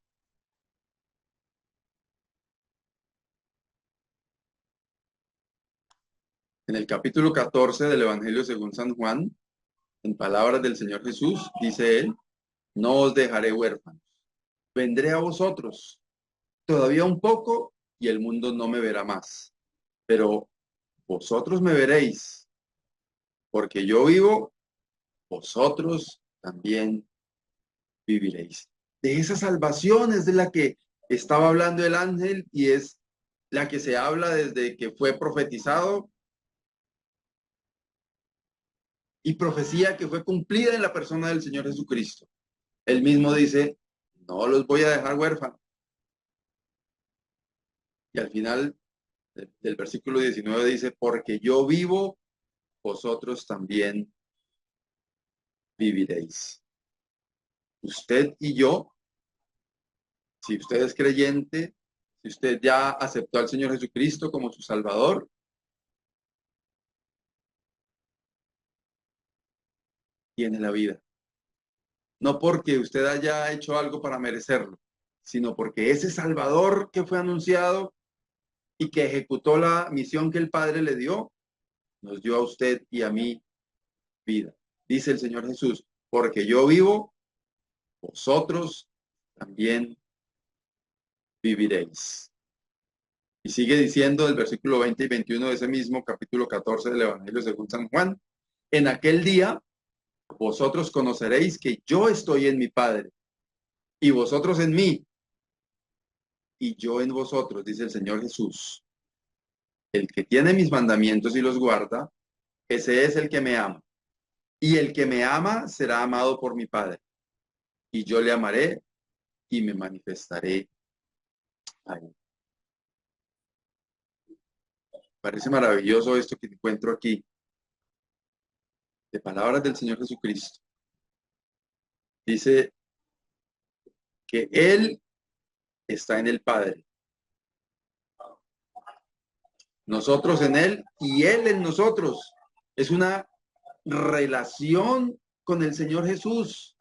En el capítulo 14 del Evangelio según San Juan, en palabras del Señor Jesús, dice él, no os dejaré huérfanos, vendré a vosotros, todavía un poco y el mundo no me verá más, pero vosotros me veréis, porque yo vivo, vosotros también viviréis. De esa salvación es de la que estaba hablando el ángel y es la que se habla desde que fue profetizado y profecía que fue cumplida en la persona del Señor Jesucristo. Él mismo dice, no los voy a dejar huérfanos. Y al final del versículo 19 dice, porque yo vivo, vosotros también viviréis. Usted y yo, si usted es creyente, si usted ya aceptó al Señor Jesucristo como su Salvador, tiene la vida. No porque usted haya hecho algo para merecerlo, sino porque ese Salvador que fue anunciado y que ejecutó la misión que el Padre le dio, nos dio a usted y a mí vida. Dice el Señor Jesús, porque yo vivo, vosotros también viviréis. Y sigue diciendo el versículo 20 y 21 de ese mismo capítulo 14 del Evangelio según San Juan, en aquel día vosotros conoceréis que yo estoy en mi Padre y vosotros en mí y yo en vosotros, dice el Señor Jesús. El que tiene mis mandamientos y los guarda, ese es el que me ama. Y el que me ama será amado por mi Padre. Y yo le amaré y me manifestaré a él. Parece maravilloso esto que encuentro aquí, de palabras del Señor Jesucristo. Dice que Él está en el Padre, nosotros en Él y Él en nosotros. Es una relación con el Señor Jesús.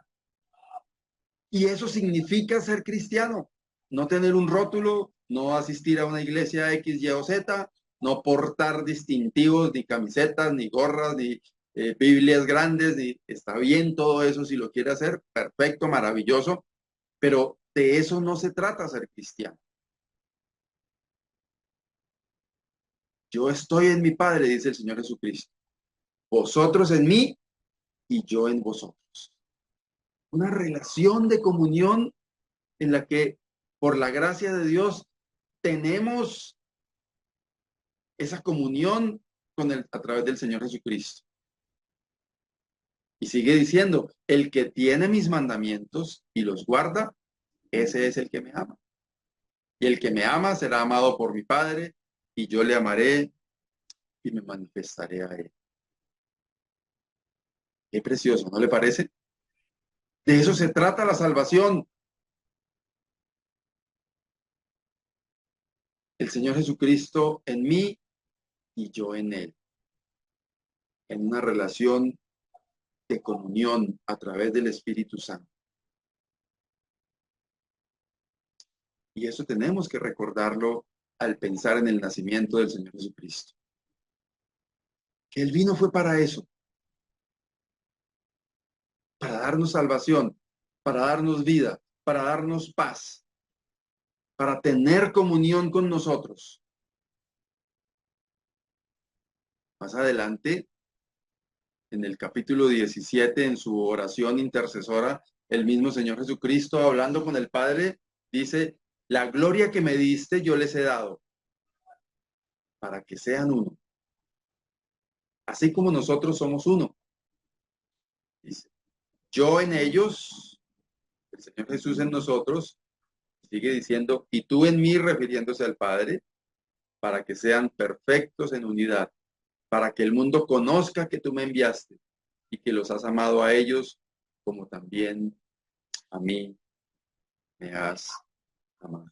Y eso significa ser cristiano, no tener un rótulo, no asistir a una iglesia X, Y o Z, no portar distintivos, ni camisetas, ni gorras, ni Biblias grandes, ni está bien todo eso si lo quiere hacer, perfecto, maravilloso, pero de eso no se trata ser cristiano. Yo estoy en mi Padre, dice el Señor Jesucristo. Vosotros en mí y yo en vosotros. Una relación de comunión en la que, por la gracia de Dios, tenemos esa comunión a través del Señor Jesucristo. Y sigue diciendo, el que tiene mis mandamientos y los guarda, ese es el que me ama. Y el que me ama será amado por mi Padre, y yo le amaré y me manifestaré a él. Qué precioso, ¿no le parece? De eso se trata la salvación. El Señor Jesucristo en mí y yo en él. En una relación de comunión a través del Espíritu Santo. Y eso tenemos que recordarlo al pensar en el nacimiento del Señor Jesucristo. Que Él vino fue para eso, para darnos salvación, para darnos vida, para darnos paz, para tener comunión con nosotros. Más adelante, en el capítulo 17, en su oración intercesora, el mismo Señor Jesucristo, hablando con el Padre, dice: la gloria que me diste yo les he dado, para que sean uno, así como nosotros somos uno. Dice, yo en ellos, el Señor Jesús en nosotros, sigue diciendo, y tú en mí, refiriéndose al Padre, para que sean perfectos en unidad, para que el mundo conozca que tú me enviaste y que los has amado a ellos como también a mí me has amado.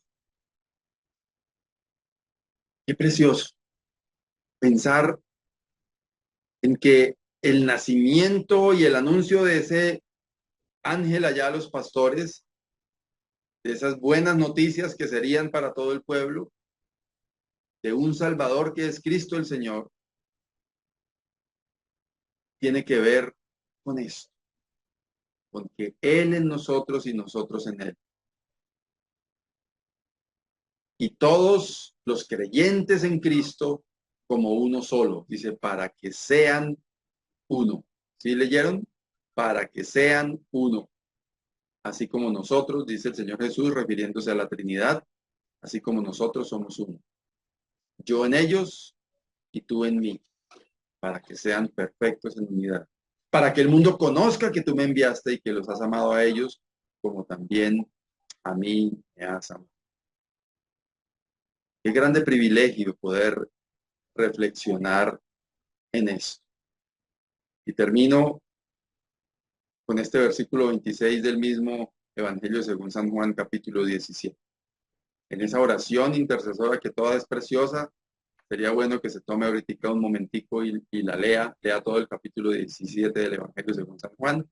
Qué precioso pensar en que el nacimiento y el anuncio de ese ángel allá a los pastores, de esas buenas noticias que serían para todo el pueblo, de un Salvador que es Cristo el Señor, tiene que ver con esto, con que Él en nosotros y nosotros en Él. Y todos los creyentes en Cristo como uno solo, dice, para que sean uno. ¿Sí leyeron? Para que sean uno. Así como nosotros, dice el Señor Jesús, refiriéndose a la Trinidad, así como nosotros somos uno. Yo en ellos y tú en mí, para que sean perfectos en unidad. Para que el mundo conozca que tú me enviaste y que los has amado a ellos, como también a mí me has amado. Qué grande privilegio poder reflexionar en esto. Y termino con este versículo 26 del mismo Evangelio según San Juan, capítulo 17. En esa oración intercesora que toda es preciosa, sería bueno que se tome ahorita un momentico y la lea todo el capítulo 17 del Evangelio según San Juan.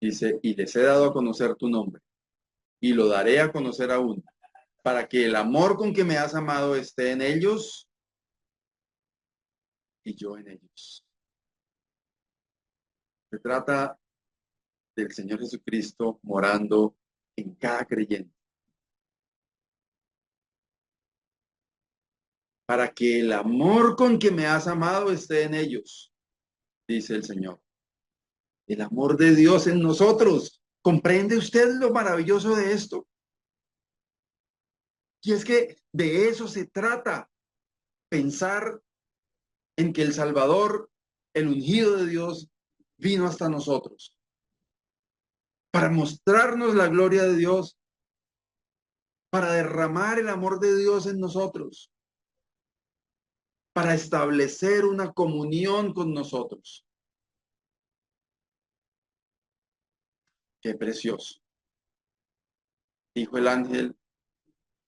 Dice, y les he dado a conocer tu nombre, y lo daré a conocer aún, para que el amor con que me has amado esté en ellos y yo en ellos. Se trata del Señor Jesucristo morando en cada creyente. Para que el amor con que me has amado esté en ellos, dice el Señor. El amor de Dios en nosotros. ¿Comprende usted lo maravilloso de esto? Y es que de eso se trata. Pensar en que el Salvador, el ungido de Dios, vino hasta nosotros. Para mostrarnos la gloria de Dios. Para derramar el amor de Dios en nosotros. Para establecer una comunión con nosotros. Qué precioso. Dijo el ángel,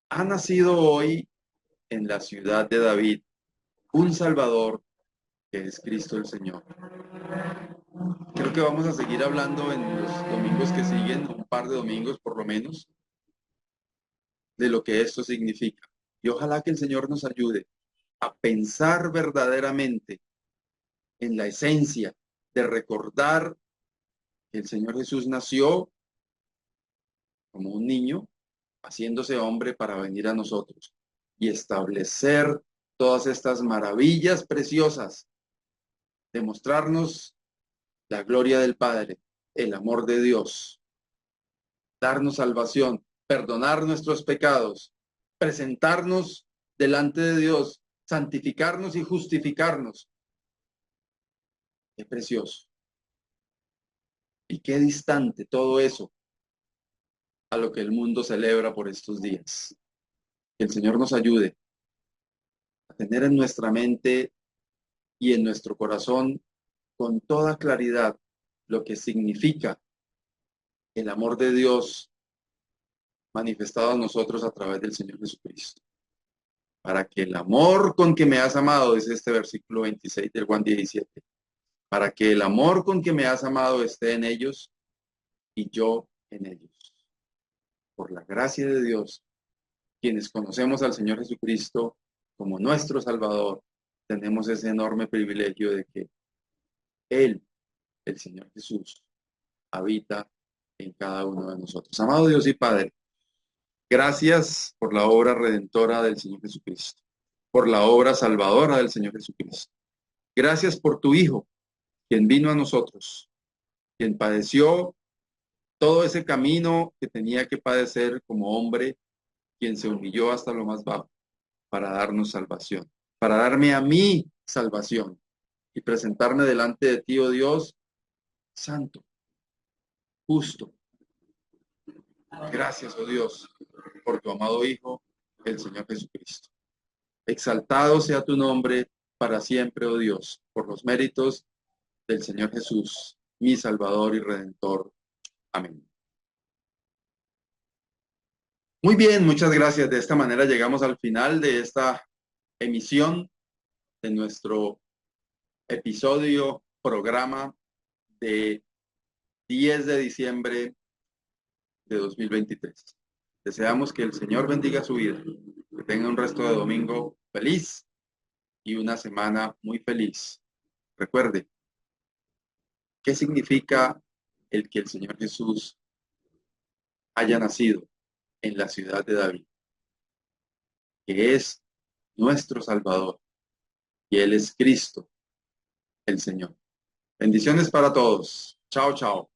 ha nacido hoy en la ciudad de David un Salvador que es Cristo el Señor. Creo que vamos a seguir hablando en los domingos que siguen, un par de domingos por lo menos, de lo que esto significa. Y ojalá que el Señor nos ayude a pensar verdaderamente en la esencia de recordar que el Señor Jesús nació como un niño, haciéndose hombre para venir a nosotros y establecer todas estas maravillas preciosas, demostrarnos la gloria del Padre, el amor de Dios, darnos salvación, perdonar nuestros pecados, presentarnos delante de Dios, santificarnos y justificarnos. Qué precioso. Y qué distante todo eso a lo que el mundo celebra por estos días. Que el Señor nos ayude a tener en nuestra mente y en nuestro corazón con toda claridad lo que significa el amor de Dios manifestado a nosotros a través del Señor Jesucristo. Para que el amor con que me has amado, es este versículo 26 del Juan 17, para que el amor con que me has amado esté en ellos y yo en ellos. Por la gracia de Dios, quienes conocemos al Señor Jesucristo como nuestro Salvador, tenemos ese enorme privilegio de que Él, el Señor Jesús, habita en cada uno de nosotros. Amado Dios y Padre, gracias por la obra redentora del Señor Jesucristo, por la obra salvadora del Señor Jesucristo. Gracias por tu Hijo, quien vino a nosotros, quien padeció todo ese camino que tenía que padecer como hombre, quien se humilló hasta lo más bajo para darnos salvación, para darme a mí salvación y presentarme delante de ti, oh Dios, santo, justo. Gracias, oh Dios, por tu amado Hijo, el Señor Jesucristo. Exaltado sea tu nombre para siempre, oh Dios, por los méritos del Señor Jesús, mi Salvador y Redentor. Amén. Muy bien, muchas gracias. De esta manera llegamos al final de esta emisión de nuestro episodio, programa de 10 de diciembre de 2023. Deseamos que el Señor bendiga su vida, que tenga un resto de domingo feliz y una semana muy feliz. Recuerde, ¿qué significa el que el Señor Jesús haya nacido en la ciudad de David? Que es nuestro Salvador y Él es Cristo, el Señor. Bendiciones para todos. Chao, chao.